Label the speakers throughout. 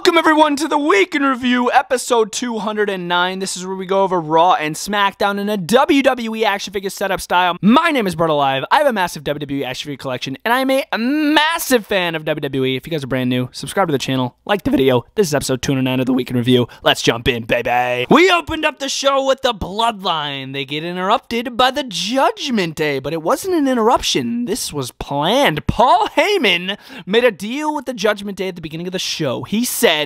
Speaker 1: Welcome everyone to the Week in Review, episode 209. This is where we go over Raw and SmackDown in a WWE action figure setup style. My name is Bretto. I have a massive WWE action figure collection, and I'm a massive fan of WWE. If you guys are brand new, subscribe to the channel, like the video. This is episode 209 of the Week in Review. Let's jump in, baby. We opened up the show with the Bloodline. They get interrupted by the Judgment Day, but it wasn't an interruption. This was planned. Paul Heyman made a deal with the Judgment Day at the beginning of the show. He said,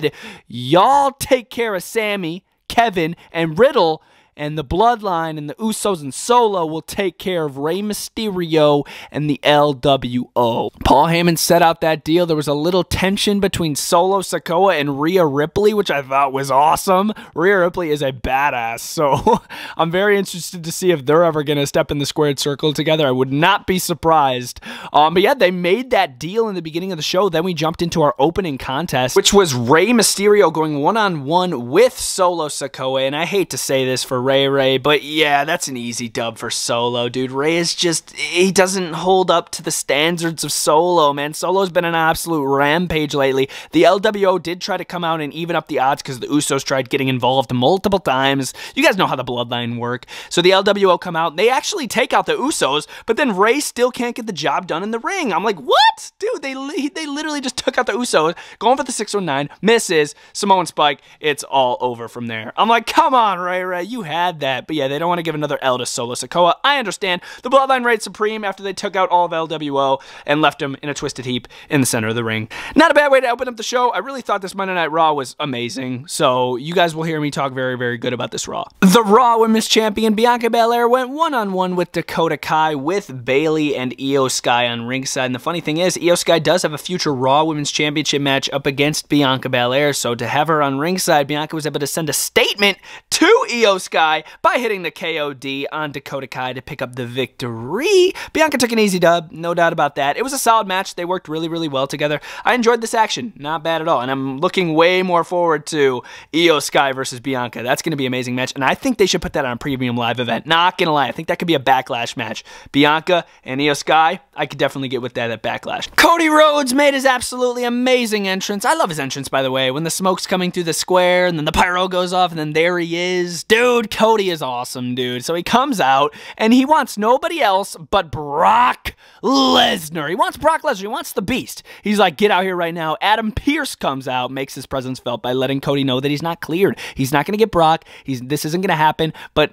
Speaker 1: y'all take care of Sammy, Kevin, and Riddle, and the Bloodline and the Usos and Solo will take care of Rey Mysterio and the LWO. Paul Heyman set out that deal. There was a little tension between Solo Sikoa and Rhea Ripley, which I thought was awesome. Rhea Ripley is a badass, so I'm very interested to see if they're ever going to step in the squared circle together. I would not be surprised. But yeah, they made that deal in the beginning of the show. Then we jumped into our opening contest, which was Rey Mysterio going one-on-one with Solo Sikoa, and I hate to say this for Ray, but yeah, that's an easy dub for Solo, dude. Rey is just, he doesn't hold up to the standards of Solo, man. Solo's been an absolute rampage lately. The LWO did try to come out and even up the odds because the Usos tried getting involved multiple times. You guys know how the Bloodline work. So the LWO come out, and they actually take out the Usos, but then Rey still can't get the job done in the ring. I'm like, what? Dude, they literally just took out the Usos, going for the 619, misses, Samoan Spike, it's all over from there. I'm like, come on, Ray, you had that. But yeah, they don't want to give another L to Solo Sikoa. I understand. The Bloodline reigned supreme after they took out all of LWO and left him in a twisted heap in the center of the ring. Not a bad way to open up the show. I really thought this Monday Night Raw was amazing, so you guys will hear me talk very, very good about this Raw. The Raw Women's Champion Bianca Belair went one-on-one with Dakota Kai with Bayley and Io Sky on ringside, and the funny thing is, Io Sky does have a future Raw Women's Championship match up against Bianca Belair, so to have her on ringside, Bianca was able to send a statement to Io Sky by hitting the KOD on Dakota Kai to pick up the victory. Bianca took an easy dub, no doubt about that. It was a solid match. They worked really, really well together. I enjoyed this action. Not bad at all. And I'm looking way more forward to Io Sky versus Bianca. That's going to be an amazing match. And I think they should put that on a premium live event. Not going to lie. I think that could be a Backlash match. Bianca and Io Sky, I could definitely get with that at Backlash. Cody Rhodes made his absolutely amazing entrance. I love his entrance, by the way. When the smoke's coming through the square and then the pyro goes off and then there he is. Dude, Cody is awesome, dude. So he comes out and he wants nobody else but Brock Lesnar. He wants Brock Lesnar. He wants the Beast. He's like, get out here right now. Adam Pearce comes out, makes his presence felt by letting Cody know that he's not cleared. He's not going to get Brock. This isn't going to happen, but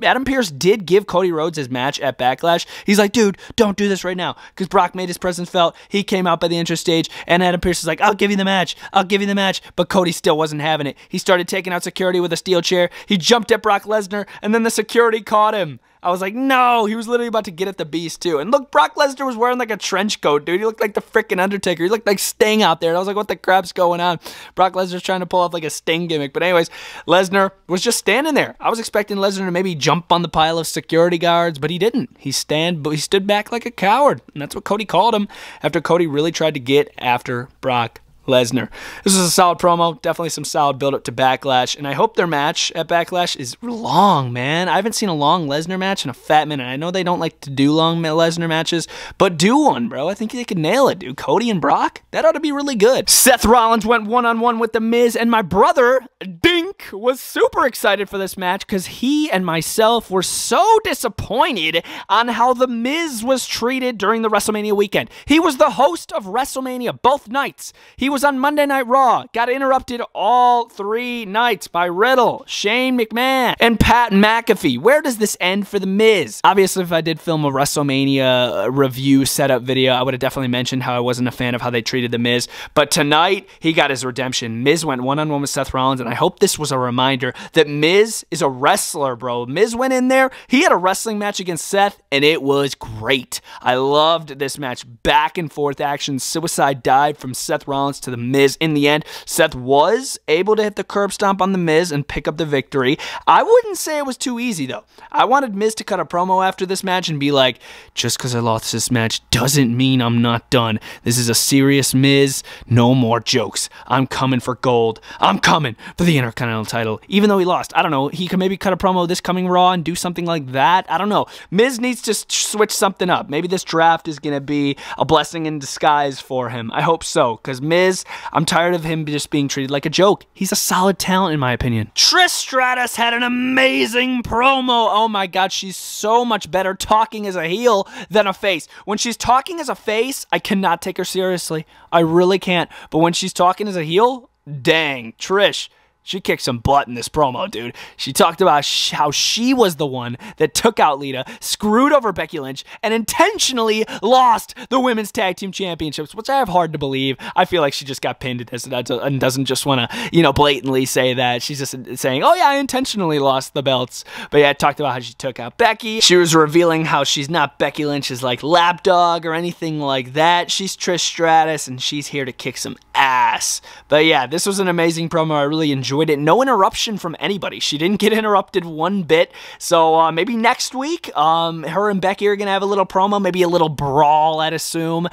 Speaker 1: Adam Pearce did give Cody Rhodes his match at Backlash. He's like, dude, don't do this right now, because Brock made his presence felt. He came out by the entrance stage, and Adam Pearce is like, I'll give you the match. I'll give you the match. But Cody still wasn't having it. He started taking out security with a steel chair. He jumped at Brock Lesnar, and then the security caught him. I was like, no, he was literally about to get at the Beast, too. And look, Brock Lesnar was wearing like a trench coat, dude. He looked like the freaking Undertaker. He looked like Sting out there. And I was like, what the crap's going on? Brock Lesnar's trying to pull off like a Sting gimmick. But anyways, Lesnar was just standing there. I was expecting Lesnar to maybe jump on the pile of security guards, but he didn't. He stood back like a coward. And that's what Cody called him after Cody really tried to get after Brock Lesnar. This is a solid promo, definitely some solid build-up to Backlash, and I hope their match at Backlash is long, man. I haven't seen a long Lesnar match in a fat minute. I know they don't like to do long Lesnar matches, but do one, bro. I think they could nail it, dude. Cody and Brock, that ought to be really good. Seth Rollins went one-on-one with The Miz, and my brother, Dink, was super excited for this match because he and myself were so disappointed on how The Miz was treated during the WrestleMania weekend. He was the host of WrestleMania both nights. He was on Monday Night Raw, got interrupted all 3 nights by Riddle, Shane McMahon, and Pat McAfee. Where does this end for The Miz? Obviously, if I did film a WrestleMania review setup video, I would have definitely mentioned how I wasn't a fan of how they treated The Miz. But tonight, he got his redemption. Miz went one-on-one with Seth Rollins, and I hope this was a reminder that Miz is a wrestler, bro. Miz went in there, he had a wrestling match against Seth, and it was great. I loved this match. Back and forth action, suicide dive from Seth Rollins to The Miz. In the end, Seth was able to hit the curb stomp on The Miz and pick up the victory. I wouldn't say it was too easy, though. I wanted Miz to cut a promo after this match and be like, just because I lost this match doesn't mean I'm not done. This is a serious Miz. No more jokes. I'm coming for gold. I'm coming for the Intercontinental title. Even though he lost, I don't know. He could maybe cut a promo this coming Raw and do something like that. I don't know. Miz needs to switch something up. Maybe this draft is going to be a blessing in disguise for him. I hope so, because Miz is. I'm tired of him just being treated like a joke. He's a solid talent, in my opinion. Trish Stratus had an amazing promo. Oh my god, she's so much better talking as a heel than a face. When she's talking as a face, I cannot take her seriously. I really can't. But when she's talking as a heel, dang, Trish. She kicked some butt in this promo, dude. She talked about how she was the one that took out Lita, screwed over Becky Lynch, and intentionally lost the Women's Tag Team Championships, which I have hard to believe. I feel like she just got pinned and doesn't just want to, you know, blatantly say that. She's just saying, oh yeah, I intentionally lost the belts. But yeah, I talked about how she took out Becky. She was revealing how she's not Becky Lynch's like lapdog or anything like that. She's Trish Stratus, and she's here to kick some ass. But yeah, this was an amazing promo. I really enjoyed it. No interruption from anybody. She didn't get interrupted one bit. So maybe next week, her and Becky are going to have a little promo, maybe a little brawl, I'd assume,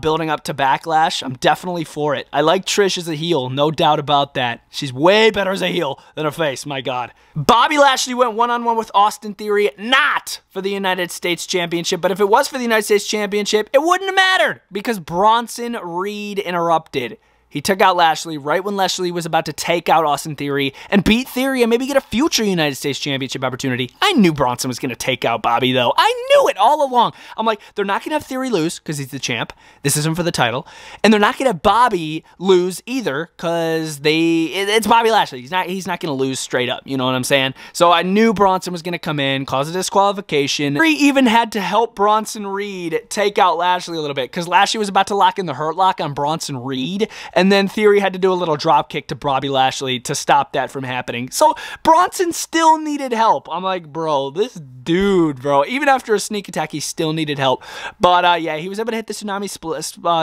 Speaker 1: building up to Backlash. I'm definitely for it. I like Trish as a heel, no doubt about that. She's way better as a heel than a face, my god. Bobby Lashley went one-on-one with Austin Theory, not for the United States Championship, but if it was for the United States Championship, it wouldn't have mattered because Bronson Reed interrupted. He took out Lashley right when Lashley was about to take out Austin Theory and beat Theory and maybe get a future United States Championship opportunity. I knew Bronson was going to take out Bobby, though. I knew it all along. I'm like, they're not going to have Theory lose because he's the champ. This isn't for the title. And they're not going to have Bobby lose either because it's Bobby Lashley. He's not going to lose straight up. You know what I'm saying? So I knew Bronson was going to come in, cause a disqualification. Theory even had to help Bronson Reed take out Lashley a little bit because Lashley was about to lock in the Hurt Lock on Bronson Reed. And then Theory had to do a little drop kick to Bobby Lashley to stop that from happening. So Bronson still needed help. I'm like, bro, this dude, bro, even after a sneak attack, he still needed help. But yeah, he was able to hit the tsunami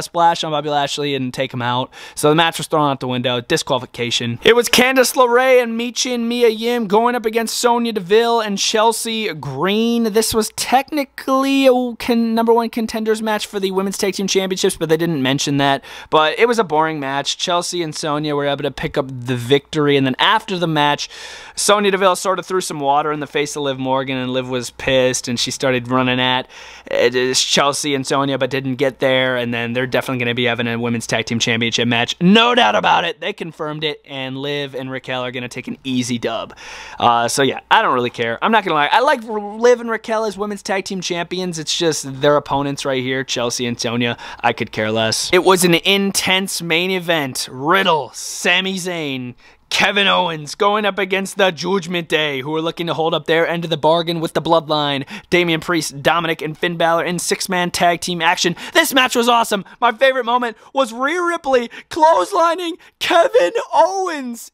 Speaker 1: splash on Bobby Lashley and take him out. So the match was thrown out the window. Disqualification. It was Candice LeRae and Michin Mia Yim going up against Sonya Deville and Chelsea Green. This was technically a #1 contenders match for the Women's Tag Team Championships, but they didn't mention that. But it was a boring match. Chelsea and Sonya were able to pick up the victory, and then after the match, Sonya Deville sort of threw some water in the face of Liv Morgan, and Liv was pissed, and she started running at Chelsea and Sonya, but didn't get there, and then they're definitely going to be having a Women's Tag Team Championship match. No doubt about it. They confirmed it, and Liv and Raquel are going to take an easy dub. So yeah, I don't really care. I'm not going to lie. I like Liv and Raquel as Women's Tag Team Champions. It's just their opponents right here, Chelsea and Sonya. I could care less. It was an intense main event. Riddle, Sami Zayn, Kevin Owens going up against the Judgment Day, who are looking to hold up their end of the bargain with the Bloodline. Damian Priest, Dominic, and Finn Balor in 6-man tag team action. This match was awesome. My favorite moment was Rhea Ripley clotheslining Kevin Owens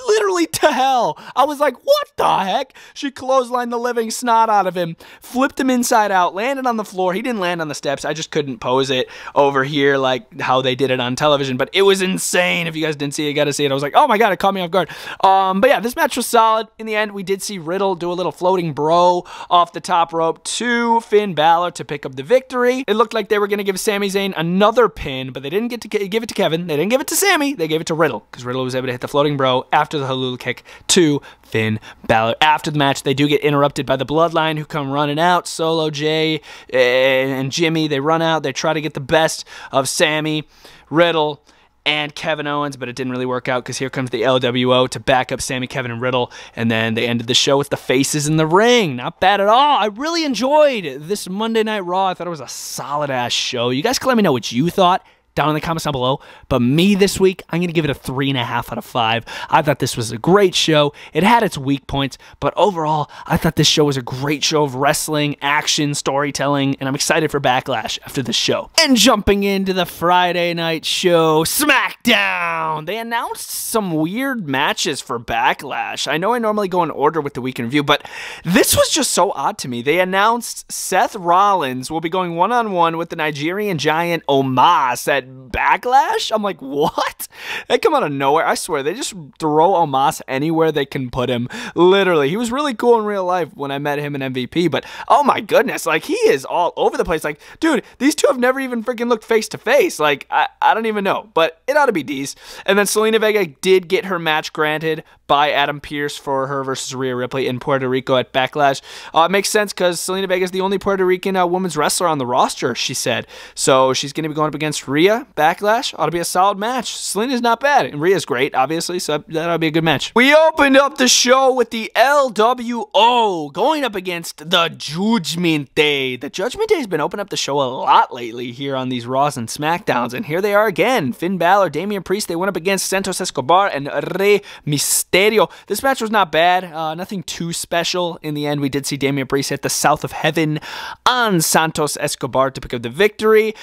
Speaker 1: literally to hell. I was like, what the heck? She clotheslined the living snot out of him, flipped him inside out, landed on the floor. He didn't land on the steps. I just couldn't pose it over here like how they did it on television, but it was insane. If you guys didn't see it, you got to see it. I was like, oh my god, it caught me off guard. But yeah, this match was solid. In the end, we did see Riddle do a little floating bro off the top rope to Finn Balor to pick up the victory. It looked like they were going to give Sami Zayn another pin, but they didn't get to give it to Kevin. They didn't give it to Sami. They gave it to Riddle because Riddle was able to hit the floating bro after the Hallelujah kick to Finn Balor. After the match, they do get interrupted by the Bloodline, who come running out. Solo, Jay, and Jimmy, they run out. They try to get the best of Sami, Riddle, and Kevin Owens, but it didn't really work out because here comes the LWO to back up Sami, Kevin, and Riddle, and then they ended the show with the faces in the ring. Not bad at all. I really enjoyed this Monday Night Raw. I thought it was a solid-ass show. You guys can let me know what you thought down in the comments down below. But me this week, I'm going to give it a 3.5 out of 5. I thought this was a great show. It had its weak points, but overall, I thought this show was a great show of wrestling, action, storytelling, and I'm excited for Backlash after this show. And jumping into the Friday night show, SmackDown! They announced some weird matches for Backlash. I know I normally go in order with the week in review, but this was just so odd to me. They announced Seth Rollins will be going one-on-one with the Nigerian giant Omos at Backlash. I'm like, what? They come out of nowhere. I swear, they just throw Omos anywhere they can put him. Literally, he was really cool in real life when I met him in MVP, but oh my goodness, like, he is all over the place. Like, dude, these two have never even freaking looked face to face. Like, I don't even know, but it ought to be D's. And then Selena Vega did get her match granted by Adam Pearce for her versus Rhea Ripley in Puerto Rico at Backlash. It makes sense because Selena Vega is the only Puerto Rican women's wrestler on the roster, she said. So she's going to be going up against Rhea Backlash. Ought to be a solid match. Selina's not bad, and Rhea's great, obviously, so that ought to be a good match. We opened up the show with the LWO going up against the Judgment Day. The Judgment Day has been opening up the show a lot lately here on these Raws and SmackDowns, and here they are again. Finn Balor, Damian Priest, they went up against Santos Escobar and Rey Mysterio. This match was not bad, nothing too special. In the end, we did see Damian Priest hit the South of Heaven on Santos Escobar to pick up the victory.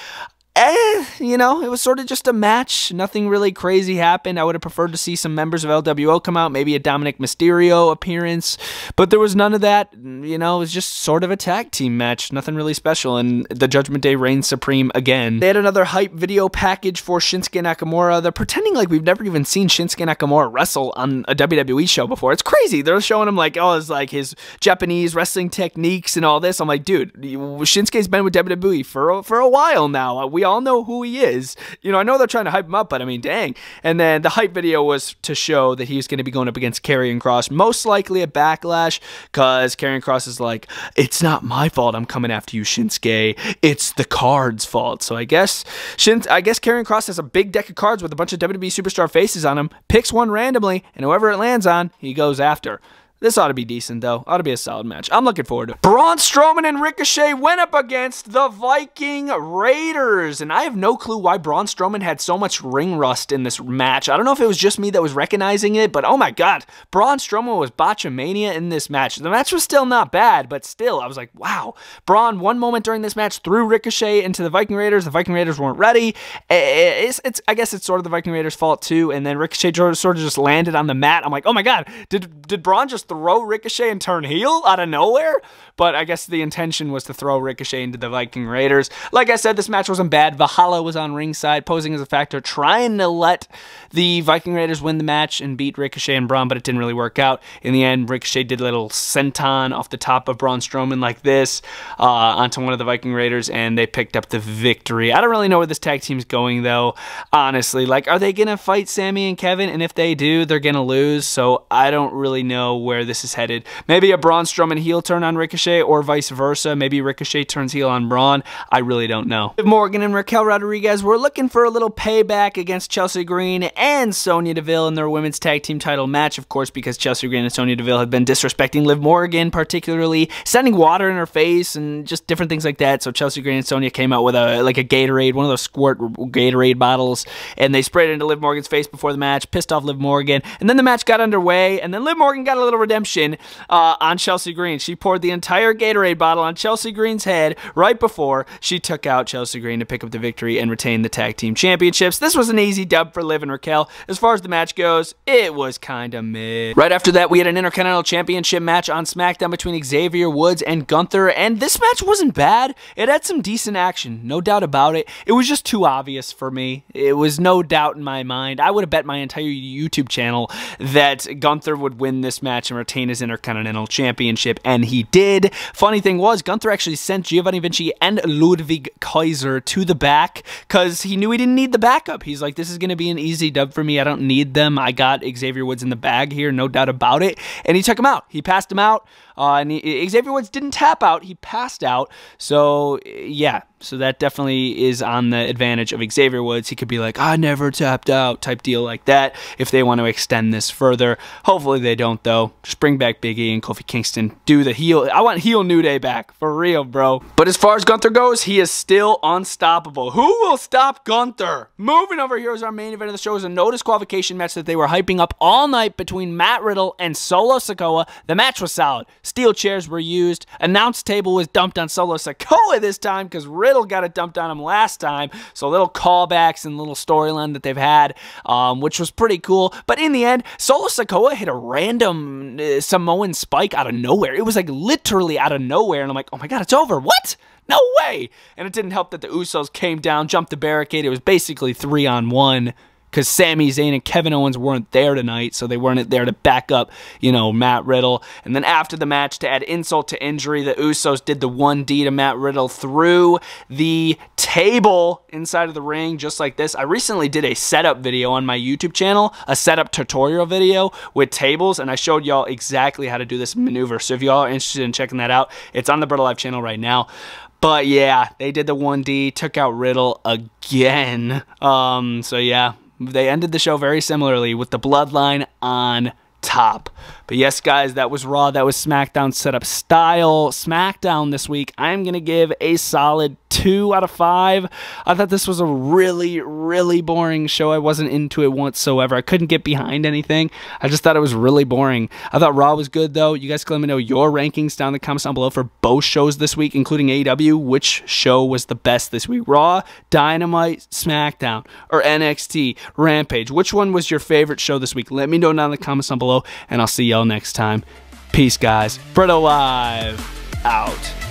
Speaker 1: You know, it was sort of just a match. Nothing really crazy happened. I would have preferred to see some members of LWO come out, maybe a Dominic Mysterio appearance, but there was none of that. You know, it was just sort of a tag team match. Nothing really special, and the Judgment Day reigned supreme again. They had another hype video package for Shinsuke Nakamura. They're pretending like we've never even seen Shinsuke Nakamura wrestle on a WWE show before. It's crazy. They're showing him like, oh, it's like his Japanese wrestling techniques and all this. I'm like, dude, Shinsuke's been with WWE for a while now. We all know who he is. You know, I know they're trying to hype him up, but I mean, dang. And then the hype video was to show that he's going to be going up against Karrion Kross, most likely at Backlash, because Karrion Kross is like, it's not my fault I'm coming after you, Shinsuke. It's the card's fault. So I guess Karrion Kross has a big deck of cards with a bunch of WWE superstar faces on him, picks one randomly, and whoever it lands on, he goes after. This ought to be decent, though. Ought to be a solid match. I'm looking forward to it. Braun Strowman and Ricochet went up against the Viking Raiders, and I have no clue why Braun Strowman had so much ring rust in this match. I don't know if it was just me that was recognizing it, but oh my god, Braun Strowman was botchamania in this match. The match was still not bad, but still, I was like, wow. Braun, one moment during this match, threw Ricochet into the Viking Raiders. The Viking Raiders weren't ready. I guess it's sort of the Viking Raiders' fault, too, and then Ricochet sort of just landed on the mat. I'm like, oh my god, did Braun just throw Ricochet and turn heel out of nowhere? But I guess the intention was to throw Ricochet into the Viking Raiders. Like I said, this match wasn't bad. Valhalla was on ringside, posing as a factor, trying to let the Viking Raiders win the match and beat Ricochet and Braun, but it didn't really work out. In the end, Ricochet did a little senton off the top of Braun Strowman like this onto one of the Viking Raiders, and they picked up the victory. I don't really know where this tag team's going, though, honestly. Like, are they going to fight Sami and Kevin? And if they do, they're going to lose, so I don't really know where this is headed. Maybe a Braun Strowman heel turn on Ricochet, or vice versa. Maybe Ricochet turns heel on Braun. I really don't know. Liv Morgan and Raquel Rodriguez were looking for a little payback against Chelsea Green and Sonya Deville in their women's tag team title match, of course, because Chelsea Green and Sonya Deville had been disrespecting Liv Morgan, particularly sending water in her face and just different things like that. So Chelsea Green and Sonya came out with a Gatorade, one of those squirt Gatorade bottles, and they sprayed it into Liv Morgan's face before the match, pissed off Liv Morgan, and then the match got underway, and then Liv Morgan got a little redemption on Chelsea Green. She poured the entire Gatorade bottle on Chelsea Green's head right before she took out Chelsea Green to pick up the victory and retain the tag team championships. This was an easy dub for Liv and Raquel. As far as the match goes, it was kind of mid. Right after that, we had an Intercontinental Championship match on SmackDown between Xavier Woods and Gunther, and this match wasn't bad. It had some decent action, no doubt about it. It was just too obvious for me. It was no doubt in my mind. I would have bet my entire YouTube channel that Gunther would win this match and retain his Intercontinental Championship, and he did. Funny thing was, Gunther actually sent Giovanni Vinci and Ludwig Kaiser to the back because he knew he didn't need the backup. He's like, this is going to be an easy dub for me. I don't need them. I got Xavier Woods in the bag here, no doubt about it. And he took him out. He passed him out. Xavier Woods didn't tap out. He passed out. So, yeah. So that definitely is on the advantage of Xavier Woods. He could be like, I never tapped out type deal like that if they want to extend this further. Hopefully they don't, though. Just bring back Big E and Kofi Kingston. Do the heel. I want heel New Day back. For real, bro. But as far as Gunther goes, he is still unstoppable. Who will stop Gunther? Moving over here is our main event of the show. Is a no disqualification match that they were hyping up all night between Matt Riddle and Solo Sikoa. The match was solid. Steel chairs were used. Announce table was dumped on Solo Sikoa this time because Riddle got it dumped on him last time. So little callbacks and little storyline that they've had, which was pretty cool. But in the end, Solo Sikoa hit a random Samoan spike out of nowhere. It was like literally out of nowhere. And I'm like, oh my god, it's over. What? No way. And it didn't help that the Usos came down, jumped the barricade. It was basically 3-on-1. Because Sami Zayn and Kevin Owens weren't there tonight, so they weren't there to back up, you know, Matt Riddle. And then after the match, to add insult to injury, the Usos did the 1D to Matt Riddle through the table inside of the ring, just like this. I recently did a setup video on my YouTube channel, a setup tutorial video with tables, and I showed y'all exactly how to do this maneuver. So if y'all are interested in checking that out, it's on the Bretto Live channel right now. But yeah, they did the 1D, took out Riddle again. So yeah, they ended the show very similarly with the Bloodline on top. But yes, guys, that was Raw. That was SmackDown setup style. SmackDown this week, I'm going to give a solid 2 out of 5. I thought this was a really, really boring show. I wasn't into it whatsoever. I couldn't get behind anything. I just thought it was really boring. I thought Raw was good, though. You guys can let me know your rankings down in the comments down below for both shows this week, including AEW. Which show was the best this week? Raw, Dynamite, SmackDown, or NXT, Rampage? Which one was your favorite show this week? Let me know down in the comments down below, and I'll see y'all next time. Peace, guys. Bretto Live out.